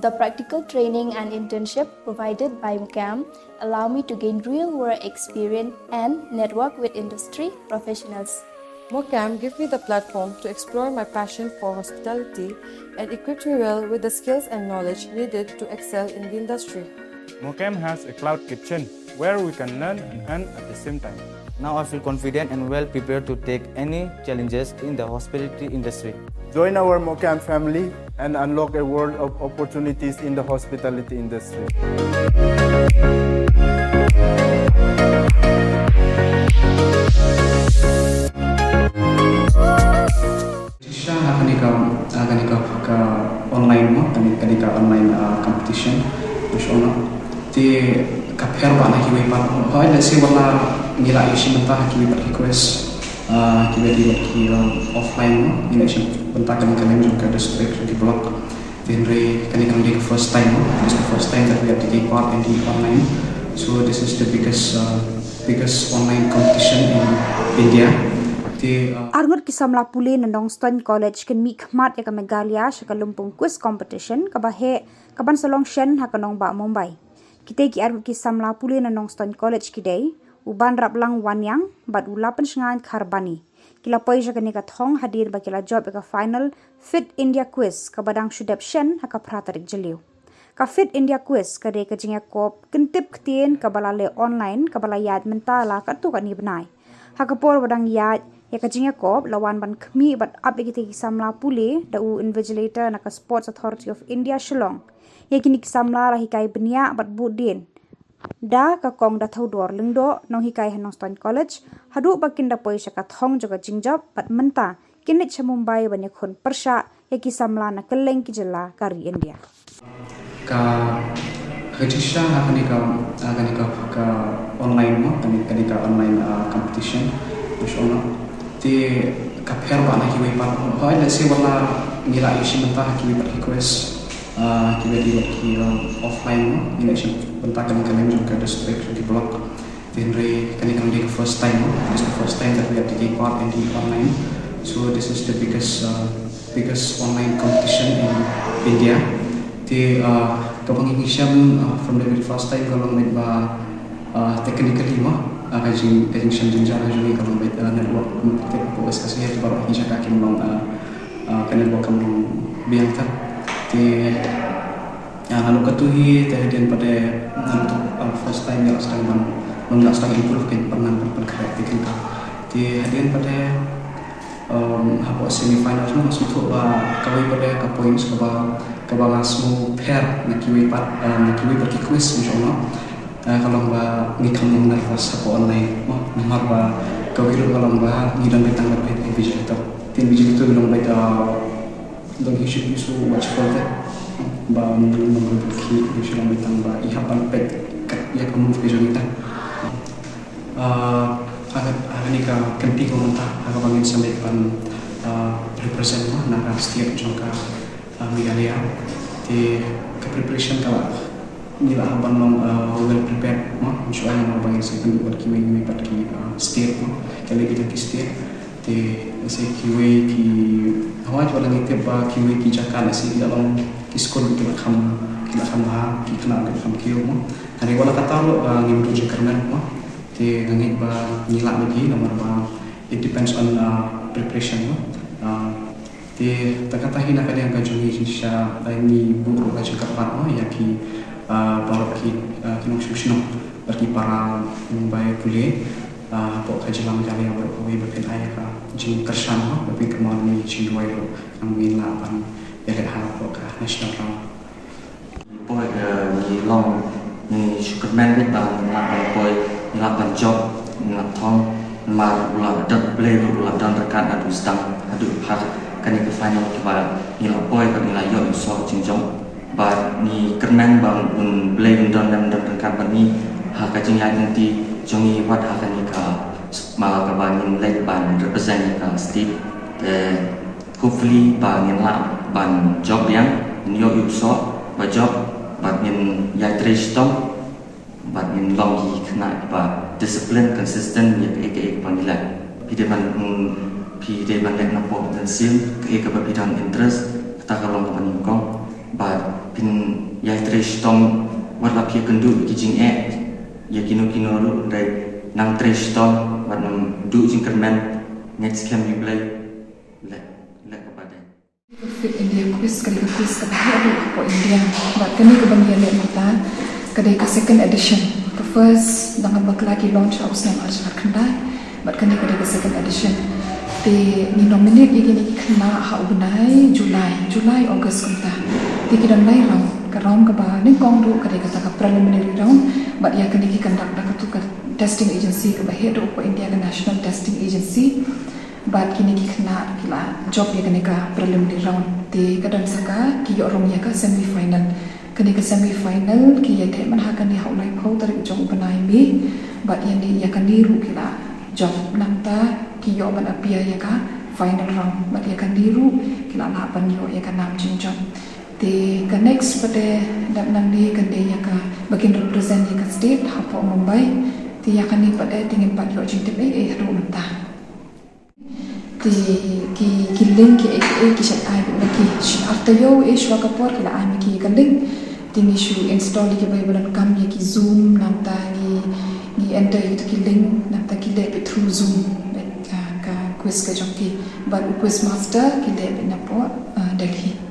The practical training and internship provided by MCAM allow me to gain real-world experience and network with industry professionals. MOCAM gave me the platform to explore my passion for hospitality and equipped me well with the skills and knowledge needed to excel in the industry. MOCAM has a cloud kitchen where we can learn and earn at the same time. Now I feel confident and well prepared to take any challenges in the hospitality industry. Join our MOCAM family and unlock a world of opportunities in the hospitality industry. Kanika online mo, kanika online competition, nasional. Di kapher ba na kiwi pa? Hoy, let's see wala nila isi mentah kiwi per request, kiwi di offline mo, ini sih mentah kanika jom ke district di blog. Then kanika di first time mo, this the first time that we have to take part in the online. So this is the biggest online competition in India. Arngot kisam lapule nandong Stone College ken mi khmat ya megalia shaka lumpung quiz competition kabahe kaban salong shen hakanong ba Mumbai. Kita ki arngot kisam lapule nandong Stone College kidai uban raplang wanyang bad ulapan shngan kharbani. Kila poi shaka nika thong hadir ba kila job ka final Fit India quiz kabadang shudap shen haka pratarik jeliu. Ka Fit India quiz kade ka jingya kop kentip ktien kabalale online kabala yad mentala ka tu kan ibnai. Hakapor badang yad ya kajingya kop lawan ban khmi bat up ikiti kisamla pule da u invigilator naka Sports Authority of India Shillong ya kini kisamla rahikai benia bat budin da ka kong da thodor lingdo no hikai hanong Stone College hadu bakin da poi shaka thong joga jingjab bat menta kinit cha Mumbai banya khon persha ya kisamla na keleng ki jela kari India ka regista kanika ka online mo kanika online competition nasional. Di kapher ba na kiwi pa? Hoy, let's see wala nila isi mentah kiwi per request, kiwi di offline mo, ini sih mentah kanika jom ke district di blog. Then kanika di first time mo, this the first time that we have to take part in the online. So this is the biggest online competition in India. Di kapangin siam from the very first time kalau may ba technically mo. Kajing siam jinjar kajing kalau baik network kita fokus kasih itu baru ini saya kaki melong network kamu biang tak di lalu ketuhi terhadap pada untuk first time yang sedang menggak sedang improve kan pernah berkerak di hadirin pada apa semifinal semua masuk tu kawai pada ke points ke balasmu pair nak kiwi berkikuis insyaallah. Kalau mbak ngikam yang nervous aku online, nomor mbak kawiru kalau mbak ngidam betang mbak invigilator, invigilator bilang mbak dong hisu what you call that, mbak menggubki bilang betang mbak ihapan pet ya kamu visualita, agak ni ka kenti ko mentah, agak bangin sampaikan represent nak setiap jangka Meghalaya di preparation kalau nila haban long well prepared insyaallah mau bangin sa buat kiwi pat ki state kali kita ki state te se kiwi ki hawaj wala ngitip ba kiwi ki jakana si dalam ki school ki kham ha ki kena ka kham kiyo mo hari wala katalo ngim tu jekernan mo te ngit ba nila lagi nomor ba it depends on preparation mo te takatahin na kali ang kajungi siya ni buru ka jekernan mo ya ki balok kinong susno bagi para Mumbai pulih pok kajilang kali yang berkuwi berpin ayah ka jing kersan berpin kemauan ni jing dua itu yang mungkin lapan yang hal pok nasional poi ni long ni Superman biết bằng lapan poi lapan job ngapong mar ulah dat play ulah dan rekan adu stang adu hak kan ke final kebal ni lapoi kan nilai yo so jingjong ba ni kernan bang blame dan rekan bani hak kajing yang nanti jongi wat hak ni ka mal ka bangin lek ban represent ka state hopefully bangin la ban job yang ni yo so ba job ba min ya tristom ba min longi kena ba discipline consistent ya ke panggilan pide ban lek na potensial ke bidang interest kita kalau ka bangin kong ba pin trish tong wat la pia kendu ki jing ya kino lu dai nang trish tong wat nam du jing kermen next can we play le kepada fit India quiz kali quiz ke bahaya India buat kami kebagian lihat mata kedai ke second edition the first dengan lagi launch house yang harus kena buat kami kedai ke second edition di nominate ini kena hau benai Julai August kita di kita nai round ke bah ni kong du kedai kata ke preliminary round buat ya kini conduct dah ke testing agency ke bahaya do India ke national testing agency but kini kena kila job ya kini ka preliminary round di kadang saka ki orang ya ka semi final kini ka semi final ki ya de man ha kani hau lai phau tarik jong banai mi but ya ni ya kani ru kila job namta ki yo man apia ya ka final round but ya kani ru kila la pan yo ya ka nam jing job di ka next pada dap nang ni kande ya ka bagian represent ya ka state hapo Mumbai di ya kani pada tingin pat yo jing tebe ru namta ki link ki shat ai ki artayo shwa kapor ki la ai ki link tini shu install ki bible kam ki zoom namta ni enter ki link namta ki le through zoom ka quiz ka jong ki but quiz master ki le na po Delhi